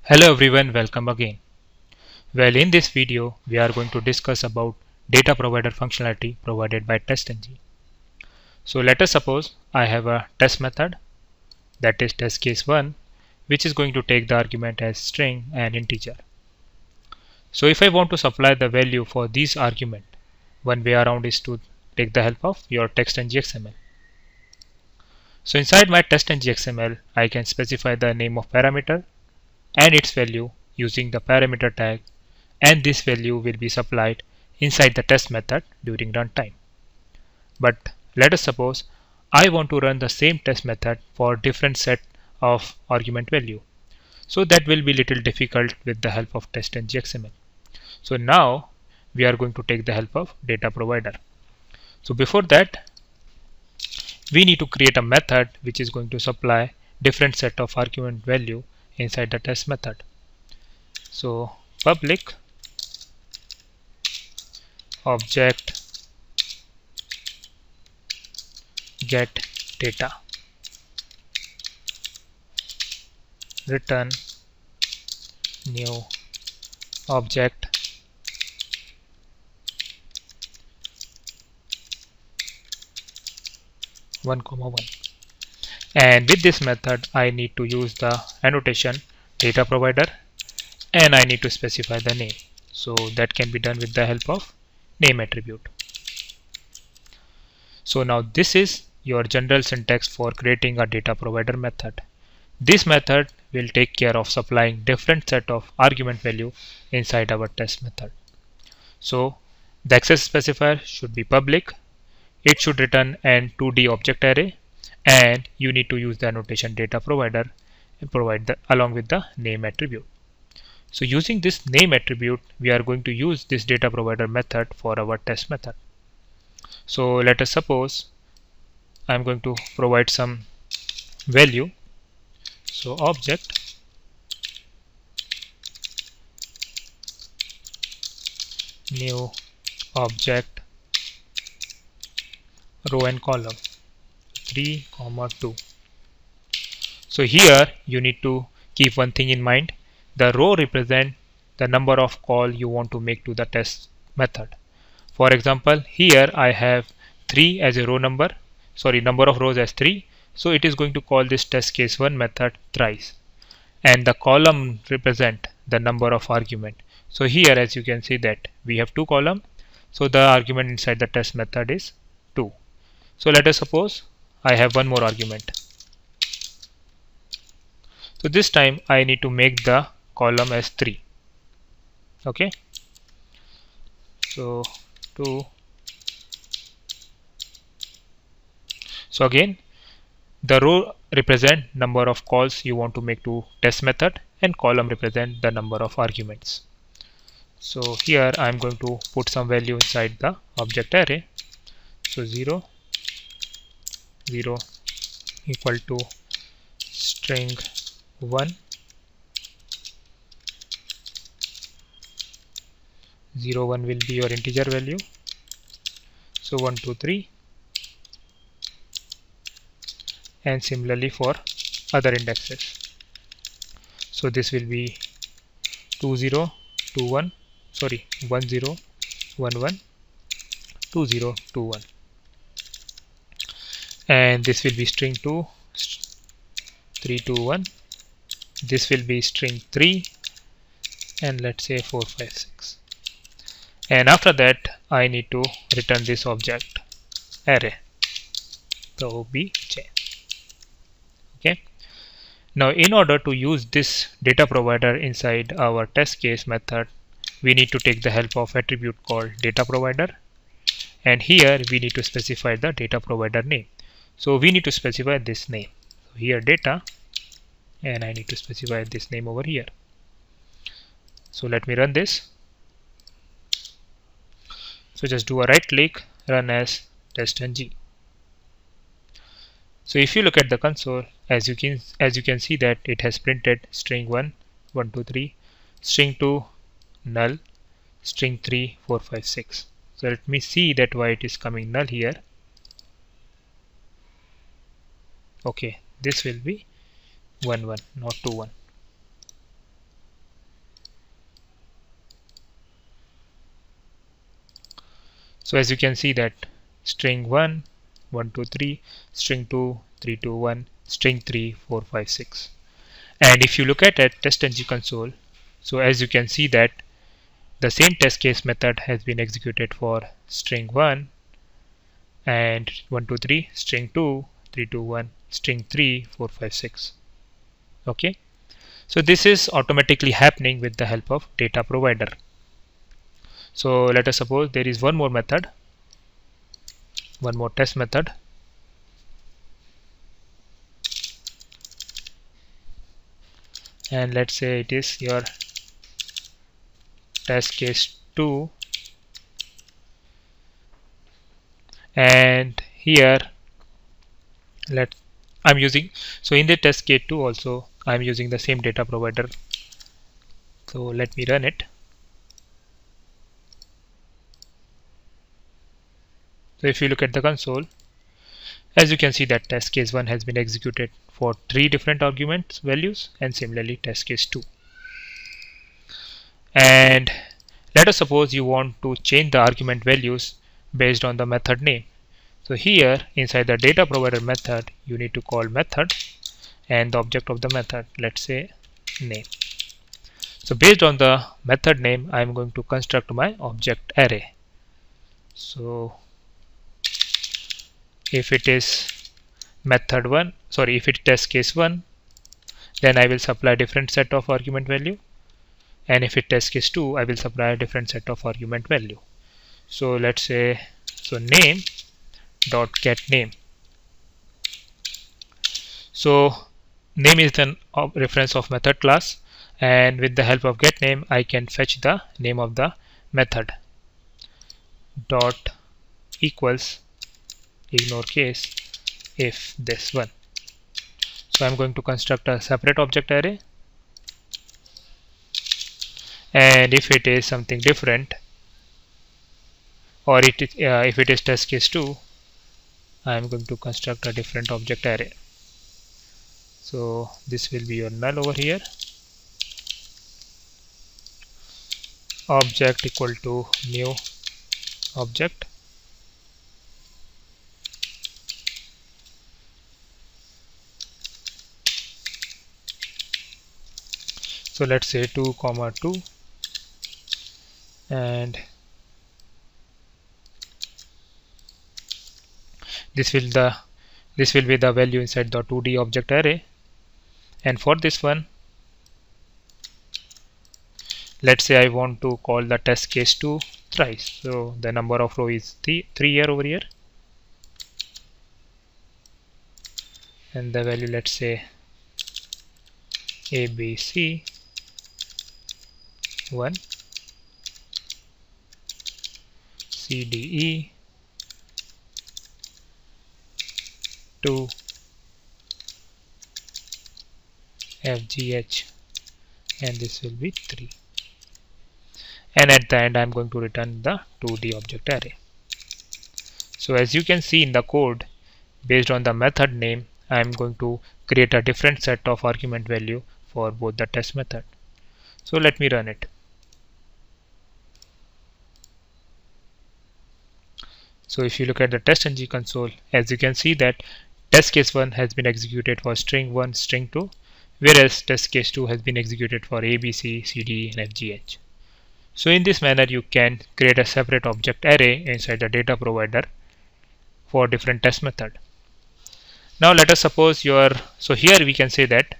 Hello everyone, welcome again. Well, in this video we are going to discuss about data provider functionality provided by testng. So let us suppose I have a test method, that is test case 1, which is going to take the argument as string and integer. So if I want to supply the value for these argument, one way around is to take the help of your testng XML. So inside my testng XML I can specify the name of parameter and its value using the parameter tag, and this value will be supplied inside the test method during runtime. But let us suppose I want to run the same test method for different set of argument value. So that will be little difficult with the help of testng XML. So now we are going to take the help of data provider. So before that, we need to create a method which is going to supply different set of argument value inside the test method. So public object get data, return new object one comma one, and with this method I need to use the annotation data provider and I need to specify the name. So that can be done with the help of name attribute. So now this is your general syntax for creating a data provider method. This method will take care of supplying different set of argument value inside our test method. So the access specifier should be public, it should return an 2D object array, and you need to use the annotation data provider and provide the along with the name attribute. So using this name attribute, we are going to use this data provider method for our test method. So let us suppose I'm going to provide some value. So object new object row and column 3, 2. So here you need to keep one thing in mind. The row represent the number of call you want to make to the test method. For example, here I have 3 as a row number, number of rows as 3. So it is going to call this test case 1 method thrice, and the column represent the number of argument. So here as you can see that we have 2 column, so the argument inside the test method is 2. So let us suppose I have one more argument. So this time I need to make the column as 3. Okay, so 2. So again, the row represent number of calls you want to make to test method, and column represent the number of arguments. So here I am going to put some value inside the object array. So 0 0 equal to string 1, 0 1 will be your integer value. So 1 2 3, and similarly for other indexes. So this will be 2 0 2 1, 1 0 1 1 2 0 2 1, and this will be string 2 3 2 1, this will be string 3, and let's say 4 5 6, and after that I need to return this object array, the obj. Okay, now in order to use this data provider inside our test case method, we need to take the help of attribute called data provider, and here we need to specify the data provider name. So we need to specify this name. So here data, and I need to specify this name over here. So let me run this. So just do a right click, run as testng. So if you look at the console, as you can see that it has printed string 1 1 2 3, string 2 null, string 3 4 5 6. So let me see that why it is coming null here. Okay, this will be 1 1, not 2 1. So as you can see that string 1 1 2 3, string 2 3 2 1, string 3 4 5 6. And if you look at testng console, so as you can see that the same test case method has been executed for string 1 and 1 2 3, string 2 3 2 1, string 3 4 5 6. Okay, so this is automatically happening with the help of data provider. So let us suppose there is one more method, one more test method, and let's say it is your test case 2, and here I'm using, so in the test case 2 also I'm using the same data provider. So let me run it. So if you look at the console, as you can see that test case 1 has been executed for 3 different arguments values, and similarly test case 2. And let us suppose you want to change the argument values based on the method name. So here inside the data provider method you need to call method and the object of the method, let's say name. So based on the method name I am going to construct my object array. So if it is method 1, sorry, if it is test case 1, then I will supply different set of argument value, and if it test case 2 I will supply a different set of argument value. So let's say, so name dot get name. So name is the reference of method class, and with the help of get name I can fetch the name of the method. Dot equals, ignore case, if this one. So I'm going to construct a separate object array, and if it is something different, or if it is test case 2, I am going to construct a different object array. So this will be your null over here, object equal to new object, so let's say 2 comma 2, and this will be the value inside the 2D object array. And for this one, let's say I want to call the test case 2 thrice, so the number of row is 3 here over here, and the value, let's say ABC 1, CDE 2, FGH, and this will be 3. And at the end I'm going to return the 2D object array. So as you can see in the code, based on the method name I'm going to create a different set of argument value for both the test method. So let me run it. So if you look at the testng console, as you can see that test case 1 has been executed for string 1, string 2, whereas test case 2 has been executed for ABC, CD, and FGH. So in this manner you can create a separate object array inside the data provider for different test method. Now let us suppose so here we can say that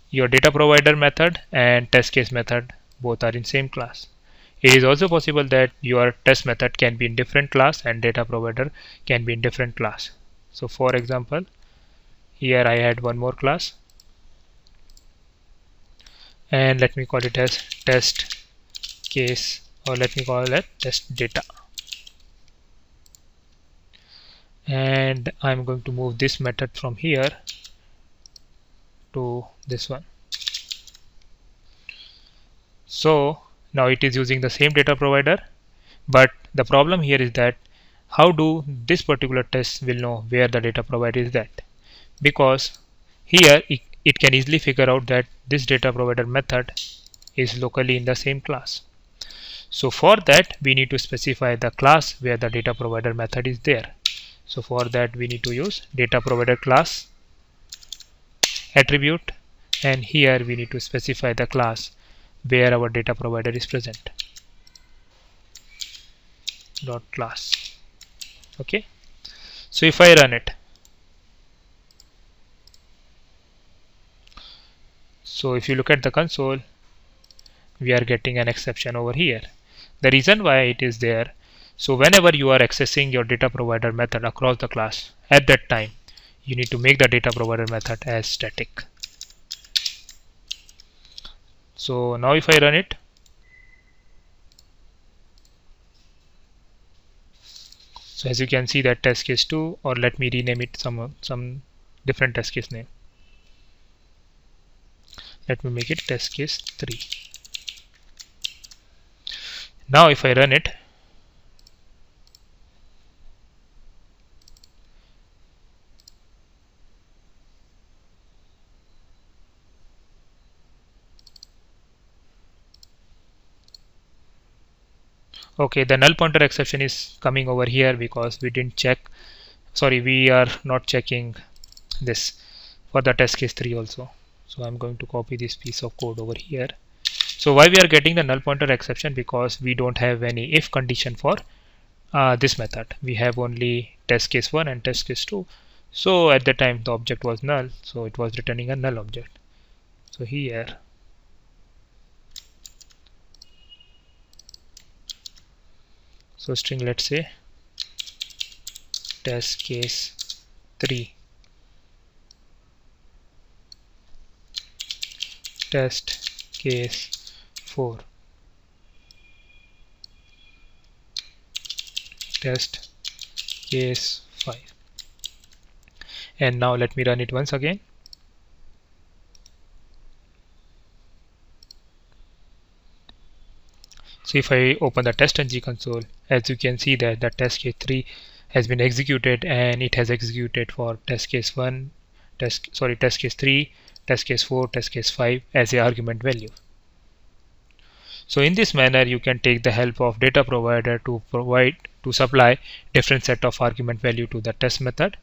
your data provider method and test case method both are in same class. It is also possible that your test method can be in different class and data provider can be in different class. So for example, here I had one more class, and let me call it as test case, or let me call it test data, and I'm going to move this method from here to this one. So now it is using the same data provider, but the problem here is that how do this particular test will know where the data provider is that? Because here it can easily figure out that this data provider method is locally in the same class. So for that we need to specify the class where the data provider method is there. So for that we need to use data provider class attribute, and here we need to specify the class where our data provider is present. Dot class. Okay. So if I run it, so if you look at the console, we are getting an exception over here. The reason why it is there, so whenever you are accessing your data provider method across the class, at that time you need to make the data provider method as static. So now if I run it, so as you can see that test case 2, or let me rename it some different test case name. Let me make it test case 3. Now if I run it, okay, the null pointer exception is coming over here because we didn't check, sorry, we are not checking this for the test case 3 also. So I'm going to copy this piece of code over here. So why we are getting the null pointer exception? Because we don't have any if condition for this method. We have only test case 1 and test case 2. So at the time the object was null, so it was returning a null object. So here, so string, let's say test case 3 test case 4 test case 5, and now let me run it once again. So if I open the testng console, as you can see that the test case 3 has been executed, and it has executed for test case 1, test case 3, test case 4, test case 5 as a argument value. So in this manner you can take the help of data provider to supply different set of argument value to the test method.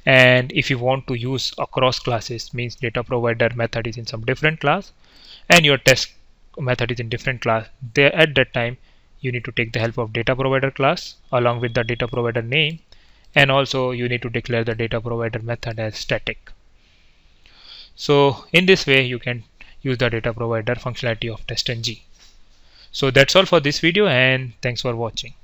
And if you want to use across classes, means data provider method is in some different class and your test method is in different class, there at that time you need to take the help of data provider class along with the data provider name, and also you need to declare the data provider method as static. So in this way you can use the data provider functionality of testng. So that's all for this video, and thanks for watching.